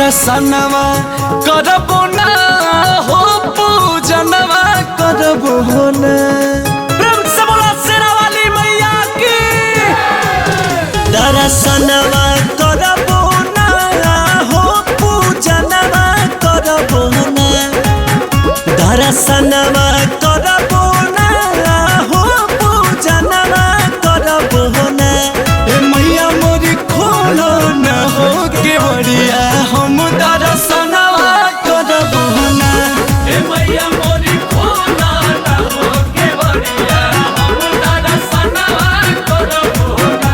दर्शनवा करबो ना हो पूजनवा करबो ना। प्रेम से बोला शेरा वाली मैया की। दर्शनवा करबो ना हो पूजनवा करबो ना। दर्शनवा करबो ना हो पूजनवा करबो ना। ए मैया मोरी खोलो ना हो के बढ़िया हम दर्शनवा करबो ना। ए मैया मोरी खोलो ना हो के बढ़िया हम दर्शनवा करबो ना।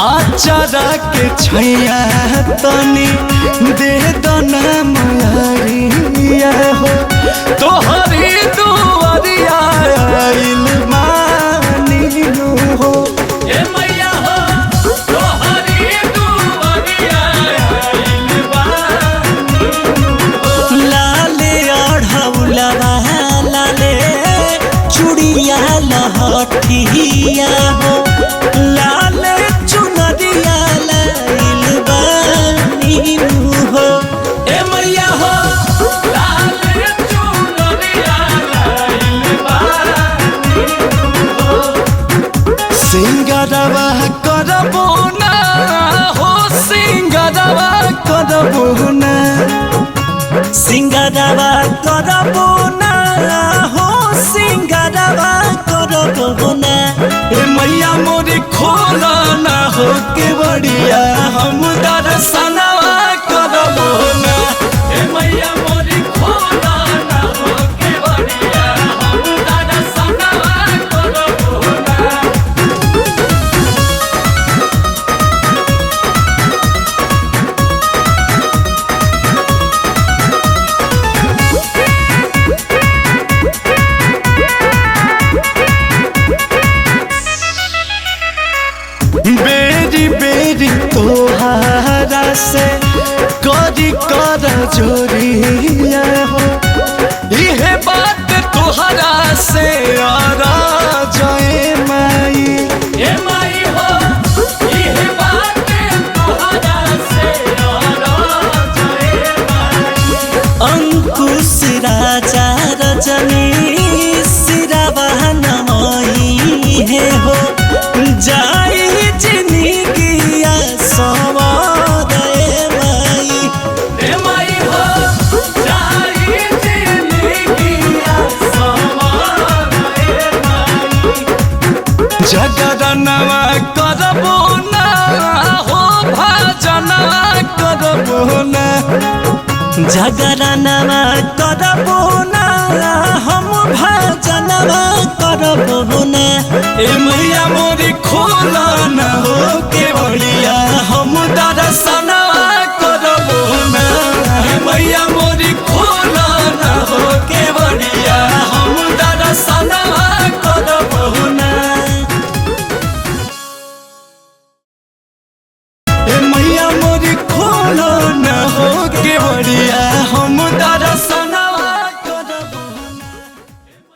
आचारा के छैया तनी दे दना मारिया हो। तोहरी दुआरिया आइल मानी हो। ए मैया हो तोहरी दुआरिया आइल मानी हो। लाले अढ़ौलवा लाले चूड़िया लहठिया हो। लाले चुनरिया लाइल बानी हो। ए मैया हो लाले चुनरिया लाइल बानी हो। सिंगारवा करबो ना हो सिंगारवा करबो ना। सिंगारवा करबो ना हो सिंगारवा करबो ना। ए मैया मोरी खोलो ना हो के बढ़िया हम दर्शनवा करबो ना। ए मैया मोरी खोलो ना हो के बढ़िया हम दर्शनवा करबो ना। बेरी बेरी तोहारा से करी कर जोरिया हो। इहे बात तोहरा से आरा जय माई। ए माई हो इहे बात तोहरा से आरा जय माई। अंकुश राजा रजनी सिरावा नमई है हो। जाई जिंदगिया सवार ए माई। ए माई हो जाई जिंदगिया सवार ए माई। जगरनवा करबो ना हो भजनवा करबो ना। जगरनवा करबो ना हम भजनवा करबो ना। ए मैया